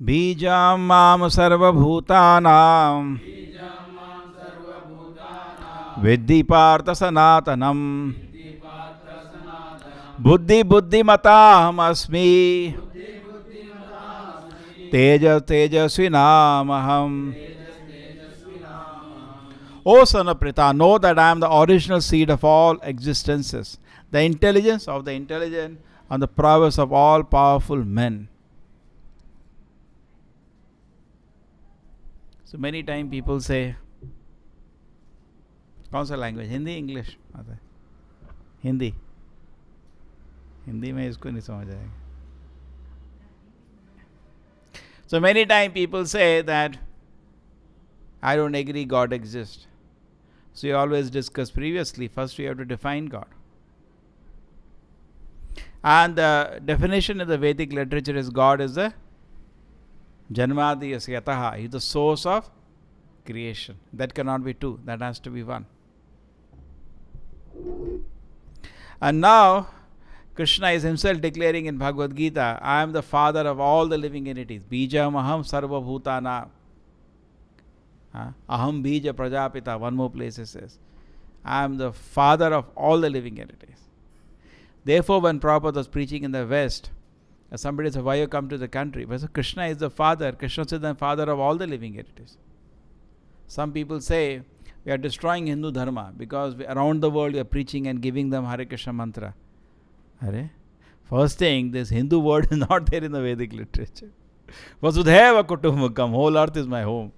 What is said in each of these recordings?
bījaṁ mām sarva-bhūtānāṁ viddhi pārtha sanātanam buddhimatām asmi tejasvinām. O son of Pṛthā, know that I am the original seed of all existences, the intelligence of the intelligent, and the prowess of all powerful men. So many times people say, कौन सा language? Hindi, English आता है? हिंदी. हिंदी में इसको नहीं समझ आएगा. So many times people say that I don't agree God exists. So we always discussed previously, first we have to define God. And the definition in the Vedic literature is God is the Janmadi Yataha. He is the source of creation. That cannot be two. That has to be one. And now Krishna is himself declaring in Bhagavad-gita, I am the father of all the living entities. Bījaṁ sarva-bhūtānāṁ. Aham bija prajapita. One more place it says, I am the father of all the living entities. Therefore, when Prabhupada was preaching in the West, somebody said, why you come to the country? But so Krishna is the father. Krishna is the father of all the living entities. Some people say, we are destroying Hindu Dharma because around the world we are preaching and giving them Hare Krishna mantra. Hare? First thing, this Hindu word is not there in the Vedic literature. Vasudhaiva kutumbakam, whole earth is my home.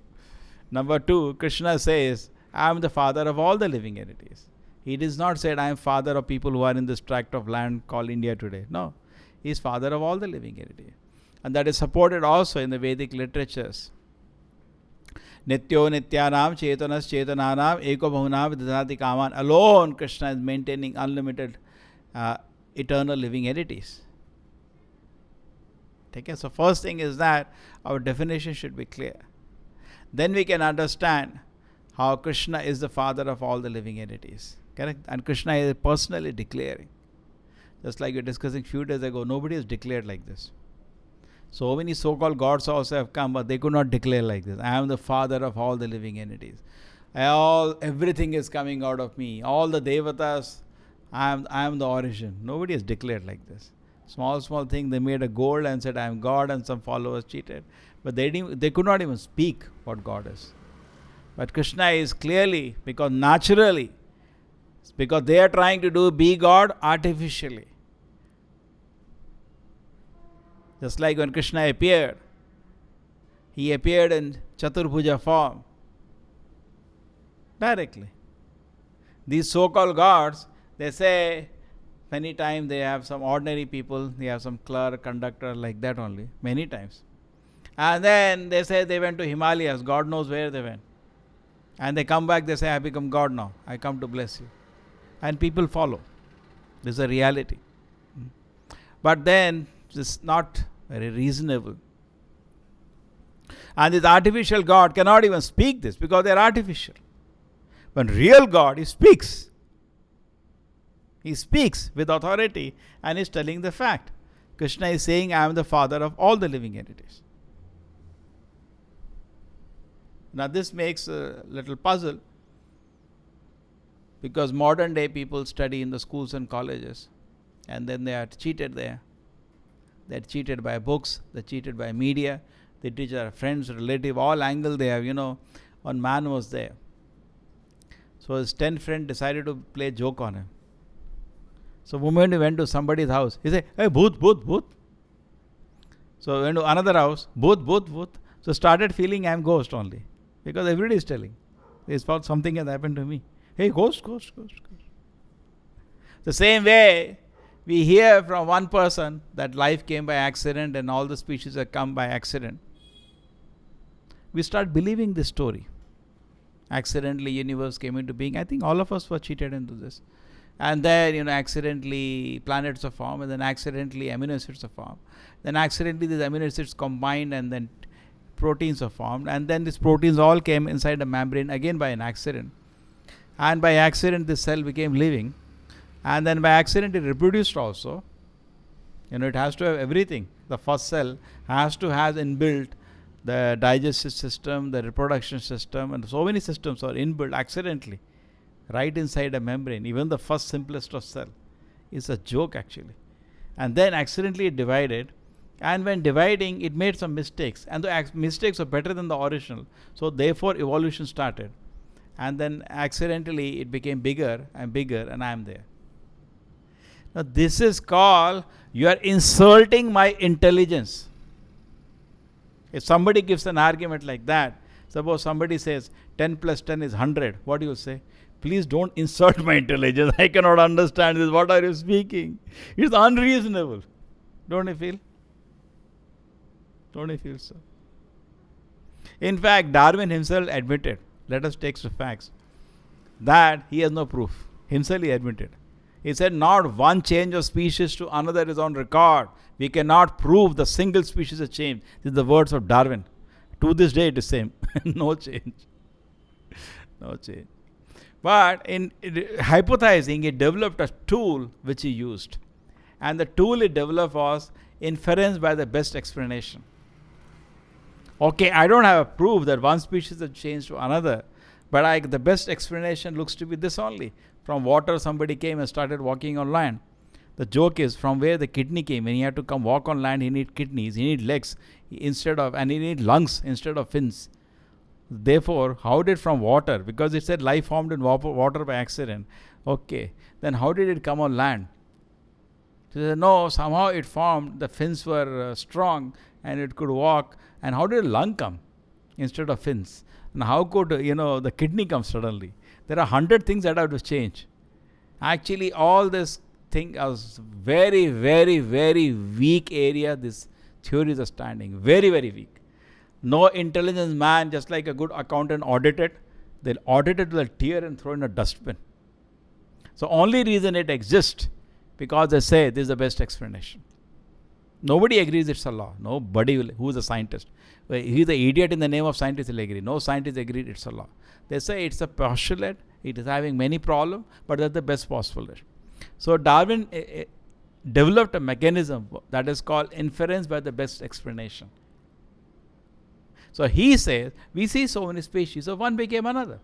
Number two, Krishna says, I am the father of all the living entities. He does not say, I am father of people who are in this tract of land called India today. No, he is father of all the living entities. And that is supported also in the Vedic literatures. Nityo nityanam chetanas chetananam eko bahunam vidhati kaman. Alone, Krishna is maintaining unlimited eternal living entities. Okay, so first thing is that our definition should be clear. Then we can understand how Krishna is the father of all the living entities. Correct? And Krishna is personally declaring. Just like we were discussing a few days ago, nobody has declared like this. So many so-called gods also have come, but they could not declare like this. I am the father of all the living entities. Everything is coming out of me. All the devatas, I am the origin. Nobody has declared like this. Small thing, they made a gold and said, I am God, and some followers cheated. But they could not even speak what God is. But Krishna is clearly, because naturally, because they are trying to be God artificially. Just like when Krishna appeared, he appeared in Chaturbhuja form. Directly. These so-called gods, they say, many times they have some ordinary people, they have some clerk, conductor, like that only, many times. And then they say they went to Himalayas, God knows where they went. And they come back, they say, I become God now, I come to bless you. And people follow. This is a reality. But then, it's not very reasonable. And this artificial God cannot even speak this because they are artificial. But real God, He speaks. He speaks with authority and is telling the fact. Krishna is saying, I am the father of all the living entities. Now this makes a little puzzle because modern day people study in the schools and colleges and then they are cheated there. They are cheated by books, they are cheated by media, they teach their friends, relatives, all angle they have, one man was there. So his 10th friend decided to play a joke on him. So the moment he went to somebody's house, he said, hey, bhoot. So went to another house, bhoot. So started feeling I am ghost only. Because everybody is telling. They thought something has happened to me. Hey, ghost. The same way, we hear from one person that life came by accident and all the species have come by accident. We start believing this story. Accidentally, universe came into being. I think all of us were cheated into this. And then, accidentally planets are formed, and then accidentally amino acids are formed. Then accidentally these amino acids combined, and then proteins are formed, and then these proteins all came inside the membrane again by an accident. And by accident this cell became living, and then by accident it reproduced also. It has to have everything. The first cell has to have inbuilt the digestive system, the reproduction system, and so many systems are inbuilt accidentally right inside a membrane. Even the first simplest of cell is a joke actually. And then accidentally it divided, and when dividing it made some mistakes, and the mistakes are better than the original, so therefore evolution started, and then accidentally it became bigger and bigger, and I am there. Now this is called, you are insulting my intelligence. If somebody gives an argument like that, suppose somebody says 10 plus 10 is 100, what do you say? Please don't insult my intelligence. I cannot understand this. What are you speaking? It's unreasonable. Don't you feel? Don't you feel so? In fact, Darwin himself admitted, let us take the facts, that he has no proof. Himself he admitted. He said, not one change of species to another is on record. We cannot prove the single species has changed. These are the words of Darwin. To this day it is same. No change. No change. But in hypothesizing, he developed a tool which he used. And the tool he developed was inference by the best explanation. Okay, I don't have a proof that one species has changed to another, but the best explanation looks to be this only. From water somebody came and started walking on land. The joke is from where the kidney came. When he had to come walk on land, he need kidneys, he need legs and he need lungs instead of fins. Therefore, how did from water? Because it said life formed in water by accident. Okay, then how did it come on land? So they said, no, somehow it formed, the fins were strong and it could walk. And how did a lung come instead of fins? And how could, the kidney come suddenly? There are 100 things that have to change. Actually, all this thing is very, very, very weak area. These theories are standing. Very, very weak. No intelligence man, just like a good accountant, audit it. They'll audit it with a tear and throw in a dustbin. So only reason it exists because they say this is the best explanation. Nobody agrees it's a law. Nobody who is a scientist. He is an idiot in the name of scientist will agree. No scientist agreed it's a law. They say it's a postulate. It is having many problems, but that's the best postulate. So Darwin developed a mechanism that is called inference by the best explanation. So he says, we see so many species, so one became another.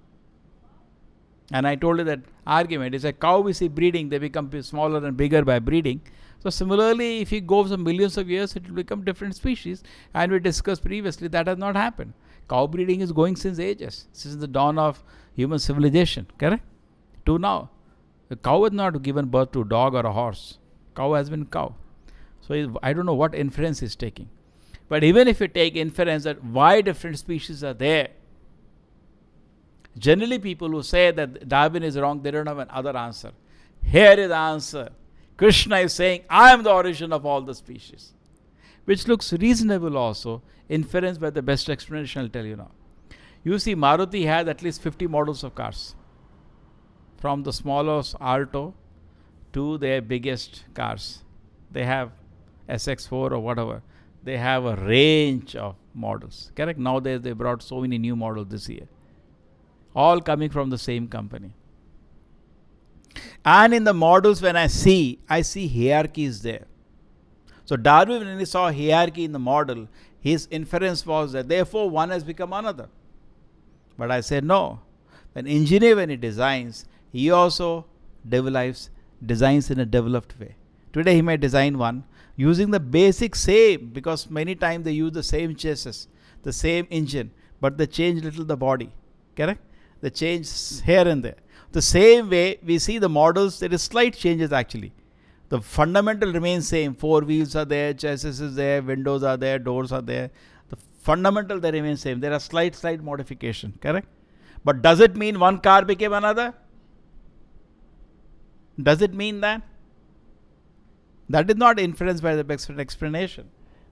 And I told you that argument is a cow we see breeding, they become smaller and bigger by breeding. So similarly, if you go some millions of years, it will become different species. And we discussed previously that has not happened. Cow breeding is going since ages, since the dawn of human civilization, correct? To now. The cow has not given birth to a dog or a horse. Cow has been cow. So I don't know what inference he's taking. But even if you take inference that why different species are there, generally people who say that Darwin is wrong, they don't have another answer. Here is the answer. Krishna is saying, I am the origin of all the species. Which looks reasonable also. Inference by the best explanation, I'll tell you now. You see, Maruti has at least 50 models of cars. From the smallest Alto to their biggest cars. They have SX4 or whatever. They have a range of models. Correct? Nowadays they brought so many new models this year. All coming from the same company. And in the models when I see hierarchies there. So Darwin, when he saw hierarchy in the model, his inference was that therefore one has become another. But I said no. When engineer, when he designs, he also designs in a developed way. Today he may design one using the basic same, because many times they use the same chassis, the same engine, but they change little the body. Correct? They change here and there. The same way we see the models, there is slight changes actually. The fundamental remains same. 4 wheels are there, chassis is there, windows are there, doors are there. The fundamental they remain same. There are slight modification. Correct? But does it mean one car became another? Does it mean that? That is not inference by the best explanation.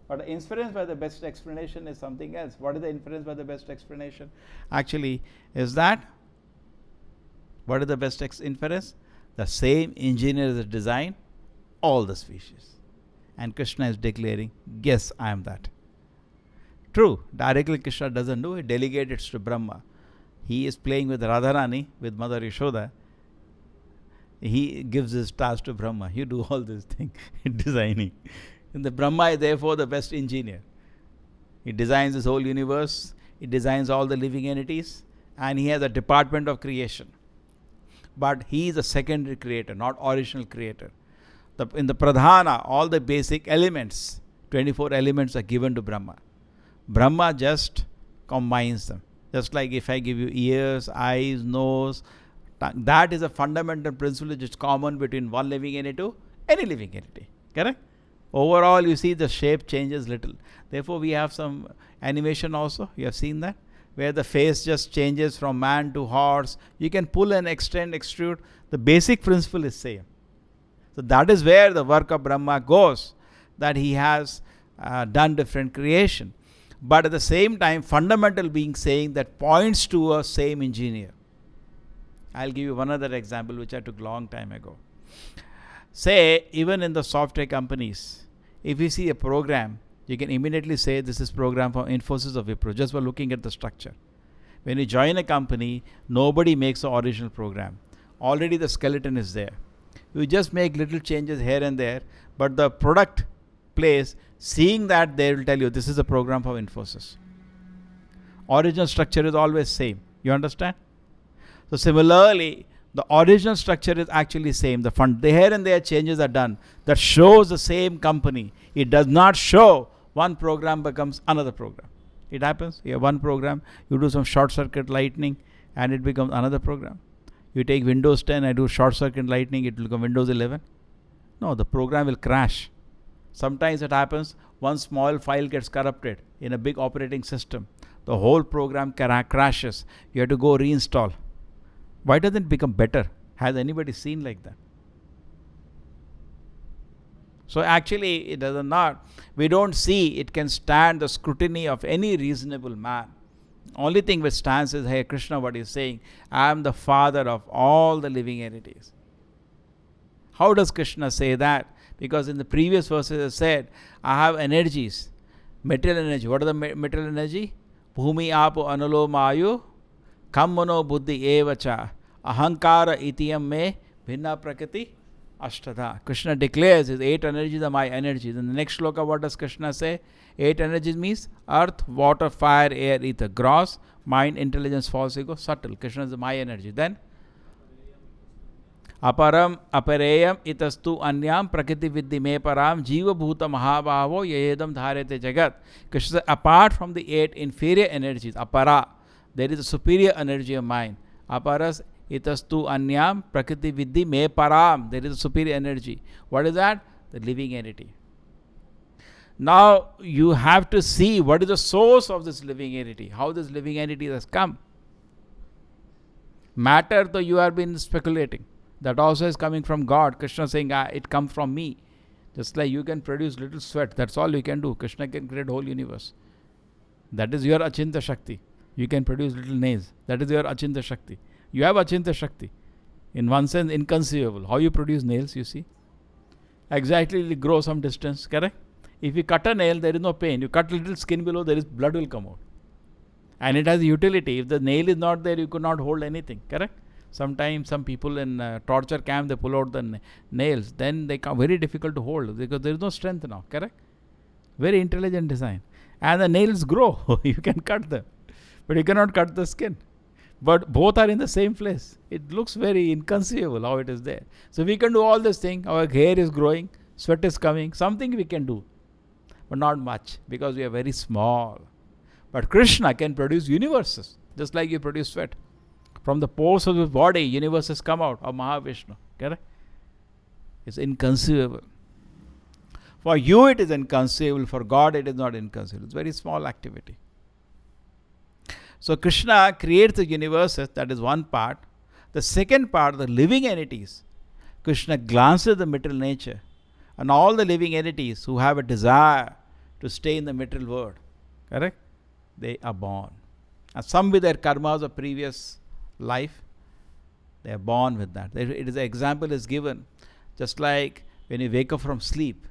But inference by the best explanation is something else. What is the inference by the best explanation? Actually, is that? What is the best inference? The same engineer that designed all the species. And Krishna is declaring, yes, I am that. True, directly Krishna doesn't do it, delegates it to Brahma. He is playing with Radharani, with Mother Yashoda. he gives his task to Brahma. You do all this thing, designing. And the Brahma is therefore the best engineer. He designs this whole universe. He designs all the living entities. And he has a department of creation. But he is a secondary creator, not original creator. In the Pṛthā, all the basic elements, 24 elements are given to Brahma. Brahma just combines them. Just like if I give you ears, eyes, nose, tongue. That is a fundamental principle which is common between one living entity to any living entity. Correct? Overall, you see the shape changes little. Therefore, we have some animation also. You have seen that? Where the face just changes from man to horse. You can pull and extend, extrude. The basic principle is same. So that is where the work of Brahma goes. That he has done different creation. But at the same time, fundamental being saying that points to a same engineer. I'll give you one other example which I took long time ago. Say, even in the software companies, if you see a program, you can immediately say this is program for Infosys or Wipro just by looking at the structure. When you join a company, nobody makes the original program. Already the skeleton is there. You just make little changes here and there, but the product place, seeing that, they will tell you this is a program for Infosys. Original structure is always same. You understand? So similarly, the original structure is actually same. The here and there changes are done. That shows the same company. It does not show one program becomes another program. It happens. You have one program, you do some short circuit lightning, and it becomes another program. You take Windows 10, I do short circuit lightning, it will become Windows 11. No, the program will crash. Sometimes it happens, one small file gets corrupted in a big operating system. The whole program crashes. You have to go reinstall. Why doesn't it become better? Has anybody seen like that? So actually, it does not. We don't see it can stand the scrutiny of any reasonable man. Only thing which stands is, hey, Krishna, what he's saying, I am the father of all the living entities. How does Krishna say that? Because in the previous verses it said, I have energies, material energy. What are the material energy? Bhumi apo anulo mayu, kam mano buddhi evacha, ahankara itiyam me bhinna prakriti ashtadha. Krishna declares his 8 energies are my energies. In the next shloka, what does Krishna say? 8 energies means earth, water, fire, air, ether. Gross, mind, intelligence, false ego, subtle. Krishna is my energy. Then aparam apareyam itastu anyam prakriti viddhi me param jiva bhuta mahabhavo yayedam dharete jagat. Krishna says, apart from the 8 inferior energies, apara, there is a superior energy of mind. Aparas itastu anyam prakriti viddhi me param. There is a superior energy. What is that? The living entity. Now you have to see what is the source of this living entity, how this living entity has come. Matter, though you have been speculating, that also is coming from God. Krishna saying, it comes from me. Just like you can produce little sweat, that's all you can do. Krishna can create whole universe. That is your Achinta Shakti. You can produce little nails. That is your Achinta Shakti. You have Achinta Shakti. In one sense, inconceivable. How you produce nails, you see? Exactly, it grow some distance, correct? If you cut a nail, there is no pain. You cut a little skin below, there is blood will come out. And it has a utility. If the nail is not there, you could not hold anything, correct? Sometimes some people in torture camp, they pull out the nails. Then they come very difficult to hold because there is no strength now, correct? Very intelligent design. And the nails grow. You can cut them. But you cannot cut the skin. But both are in the same place. It looks very inconceivable how it is there. So we can do all this thing. Our hair is growing. Sweat is coming. Something we can do. But not much, because we are very small. But Krishna can produce universes, just like you produce sweat. From the pores of his body, universes come out of Mahavishnu. Correct? It's inconceivable. For you it is inconceivable, for God it is not inconceivable. It's very small activity. So Krishna creates the universes, that is one part. The second part, the living entities, Krishna glances at the material nature, and all the living entities who have a desire to stay in the material world, correct? They are born. And some with their karmas of previous life, they are born with that. It is an example is given, just like when you wake up from sleep,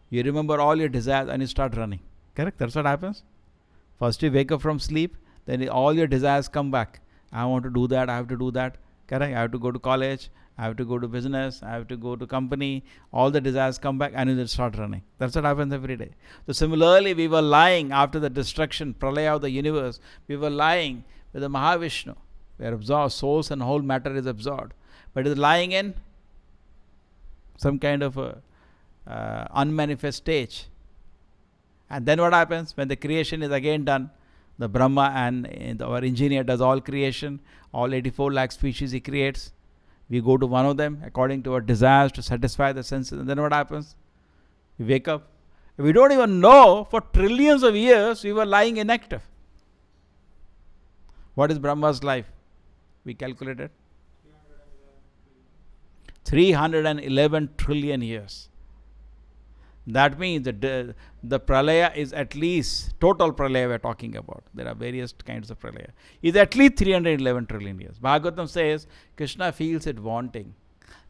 you remember all your desires and you start running, correct? That's what happens. First you wake up from sleep, then all your desires come back. I want to do that, I have to do that, correct? I have to go to college, I have to go to business, I have to go to company, all the desires come back and you start running. That's what happens every day. So similarly, we were lying after the destruction, pralaya of the universe. We were lying with the Mahavishnu. We are absorbed, souls and whole matter is absorbed. But it is lying in some kind of a unmanifest stage. And then what happens? When the creation is again done, the Brahma and our engineer does all creation, all 84 lakh species he creates. We go to one of them according to our desires to satisfy the senses. And then what happens? We wake up. We don't even know for trillions of years we were lying inactive. What is Brahma's life? We calculated 311 trillion years. That means the pralaya is at least, total pralaya we are talking about. There are various kinds of pralaya. Is at least 311 trillion years. Bhagavatam says, Krishna feels it wanting.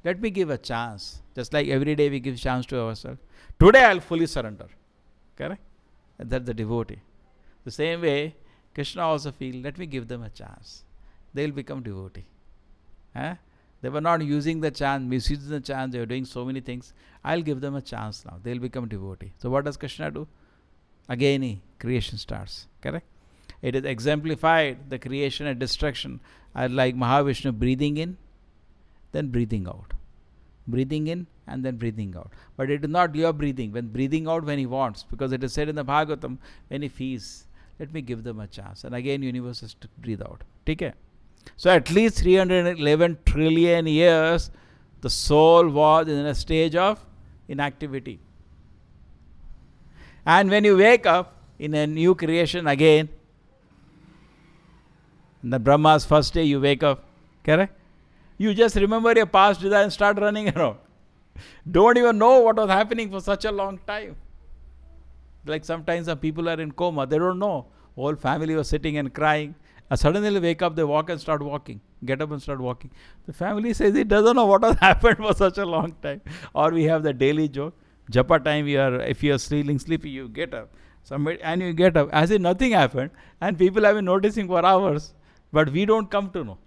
Let me give a chance. Just like every day we give chance to ourselves. Today I will fully surrender. Correct? And that's the devotee. The same way, Krishna also feels, let me give them a chance. They will become devotee. They were not using the chance, misusing the chance, they were doing so many things. I'll give them a chance now. They'll become devotee. So what does Krishna do? Again, creation starts. Correct? It is exemplified, the creation and destruction are like Mahavishnu breathing in, then breathing out. Breathing in and then breathing out. But it is not your breathing. When breathing out when he wants, because it is said in the Bhagavatam, when he feels, let me give them a chance. And again, universe has to breathe out. Okay? So at least 311 trillion years, the soul was in a stage of inactivity. And when you wake up in a new creation again, in the Brahma's first day you wake up, correct? You just remember your past desire and start running around. Don't even know what was happening for such a long time. Like sometimes some people are in coma, they don't know. Whole family was sitting and crying. And suddenly they wake up, they walk and start walking. Get up and start walking. The family says it doesn't know what has happened for such a long time. Or we have the daily joke. Japa time, if you are sleepy, you get up. And you get up as if nothing happened. And people have been noticing for hours. But we don't come to know.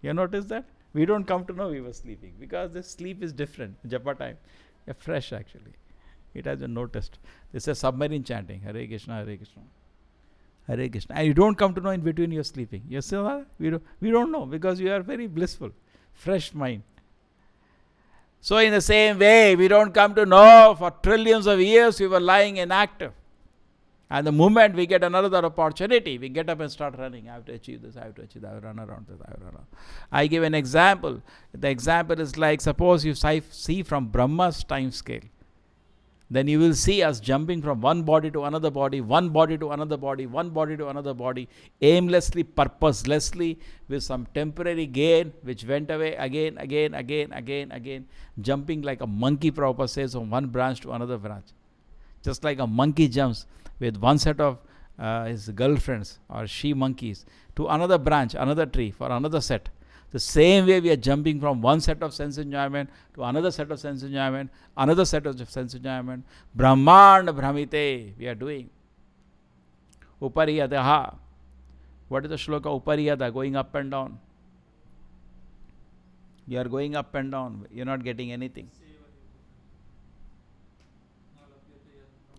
You notice that? We don't come to know we were sleeping. Because the sleep is different. Japa time. You're fresh actually. It has been noticed. This is submarine chanting. Hare Krishna, Hare Krishna. Hare Krishna. And you don't come to know in between you're sleeping. You still we don't know because you are very blissful, fresh mind. So in the same way, we don't come to know for trillions of years we were lying inactive. And the moment we get another opportunity, we get up and start running. I have to achieve this, I have to achieve that, I will run around this, I will run around. I give an example. The example is like, suppose you see from Brahma's time scale. Then you will see us jumping from one body to another body, one body to another body, one body to another body, aimlessly, purposelessly, with some temporary gain, which went away again, jumping like a monkey, Prabhupada says, from one branch to another branch. Just like a monkey jumps with one set of his girlfriends or she monkeys to another branch, another tree for another set. The same way we are jumping from one set of sense enjoyment to another set of sense enjoyment, another set of sense enjoyment. Brahmanda Brahmite we are doing. Upariyadaha. What is the shloka? Upariyada, going up and down. You are going up and down. You are not getting anything.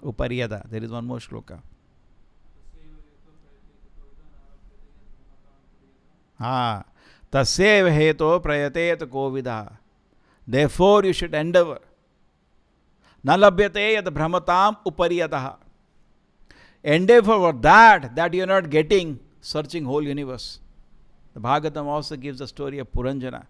Upariyada. There is one more shloka. Tasyev heto prayatet kovidah. Therefore you should endeavor. Na labhyate yad buddhimatām upariyatah. Endeavor for that you are not getting, searching whole universe. The Bhagavatam also gives the story of Puranjana.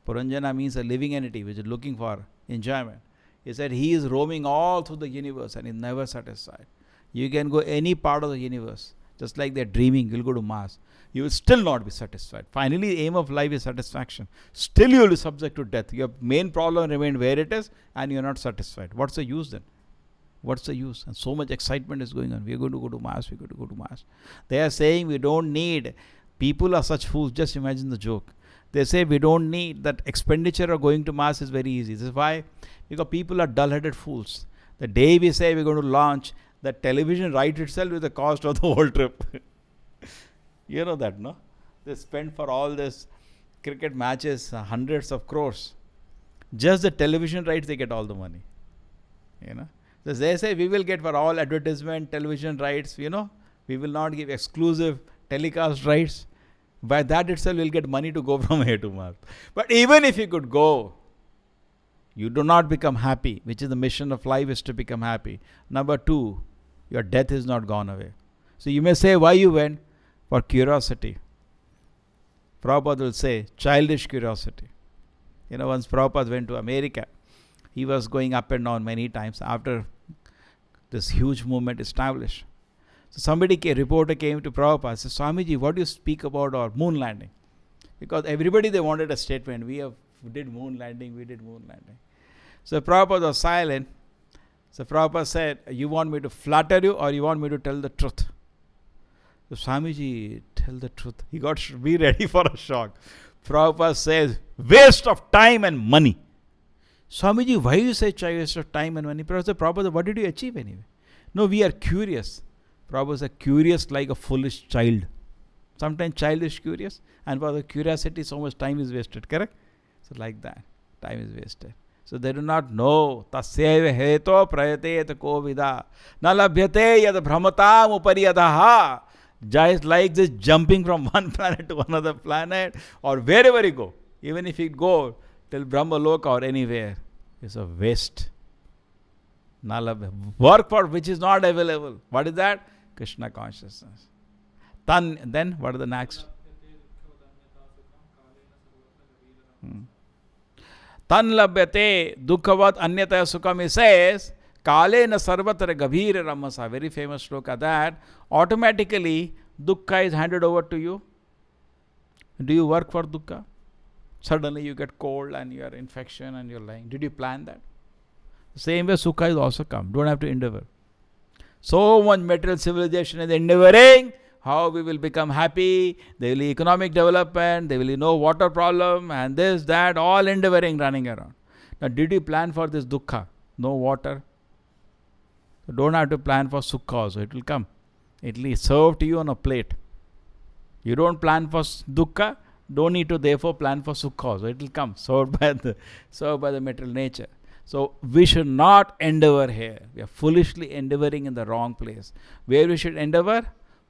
Puranjana means a living entity which is looking for enjoyment. He said he is roaming all through the universe and is never satisfied. You can go any part of the universe. Just like they're dreaming, you'll go to Mars. You will still not be satisfied. Finally, the aim of life is satisfaction. Still you will be subject to death. Your main problem remains where it is and you're not satisfied. What's the use then? What's the use? And so much excitement is going on. We're going to go to Mars. We're going to go to Mars. They are saying we don't need. People are such fools. Just imagine the joke. They say we don't need that expenditure of going to Mars is very easy. This is why? Because people are dull-headed fools. The day we say we're going to launch, the television right itself is the cost of the whole trip. You know that, no? They spend for all this cricket matches, hundreds of crores. Just the television rights, they get all the money. So they say, we will get for all advertisement, television rights, we will not give exclusive telecast rights. By that itself, we'll get money to go from here to Mars. But even if you could go, you do not become happy, which is the mission of life, is to become happy. Number 2, your death is not gone away. So you may say, why you went? For curiosity. Prabhupada will say, childish curiosity. Once Prabhupada went to America, he was going up and down many times after this huge movement established. So a reporter came to Prabhupada and said, Swamiji, what do you speak about our moon landing? Because everybody, they wanted a statement. We did moon landing. So Prabhupada was silent. So Prabhupada said, you want me to flatter you or you want me to tell the truth? So Swamiji, tell the truth. He got be ready for a shock. Prabhupada says, waste of time and money. Swamiji, why you say waste of time and money? Prabhupada said, Prabhupada, what did you achieve anyway? No, we are curious. Prabhupada said, curious like a foolish child. Sometimes child is curious, and for the curiosity, so much time is wasted, correct? So like that, time is wasted. So they do not know. Tasyaiva heto prayate ko vida. Na labhyate yad bhramatām upari adaha. Just like this jumping from one planet to another planet, or wherever you go, even if you go till Brahmaloka or anywhere, it's a waste. Work for which is not available. What is that? Krishna consciousness. Then what is the next? Tan labhyate dukkhavat anyataya sukham. He says, Kale na sarvatra gabhir ramasa. Very famous shloka that automatically dukkha is handed over to you. Do you work for dukkha? Suddenly you get cold and you are infection and you're lying. Did you plan that? Same way sukha is also come. Don't have to endeavor. So much material civilization is endeavoring how we will become happy. There will be economic development. There will be no water problem and this, that, all endeavoring running around. Now, did you plan for this dukkha? No water. So don't have to plan for sukha also. It will come. It will be served to you on a plate. You don't plan for dukkha. Don't need to therefore plan for sukha also. It will come. Served by the material nature. So we should not endeavor here. We are foolishly endeavoring in the wrong place. Where we should endeavor?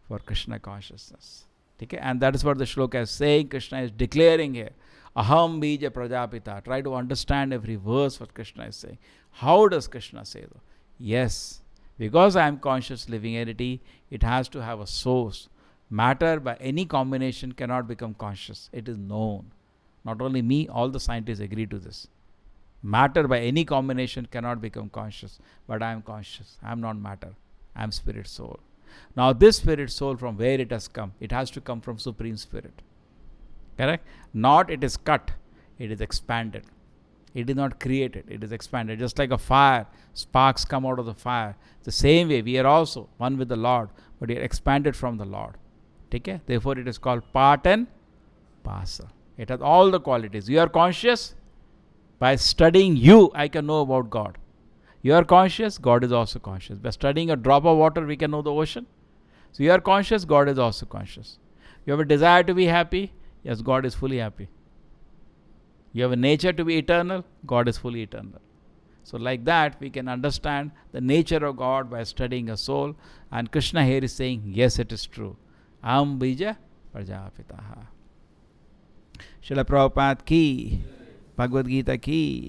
For Krishna consciousness. Okay? And that is what the shloka is saying. Krishna is declaring here. Aham bija prajapita. Try to understand every verse what Krishna is saying. How does Krishna say though? Yes, because I am conscious living entity, it has to have a source. Matter by any combination cannot become conscious. It is known. Not only me, all the scientists agree to this. Matter by any combination cannot become conscious. But I am conscious. I am not matter. I am spirit soul. Now this spirit soul, from where it has come? It has to come from Supreme Spirit. Correct? Not it is cut. It is expanded. It is not created. It is expanded. Just like a fire. Sparks come out of the fire. The same way we are also one with the Lord. But we are expanded from the Lord. Okay? Therefore it is called part and parcel. It has all the qualities. You are conscious. By studying you, I can know about God. You are conscious, God is also conscious. By studying a drop of water, we can know the ocean. So you are conscious, God is also conscious. You have a desire to be happy, yes, God is fully happy. You have a nature to be eternal, God is fully eternal. So like that, we can understand the nature of God by studying a soul. And Krishna here is saying, yes, it is true. Aham bija prajapitaha. Srila Prabhupada ki, Bhagavad-gita ki.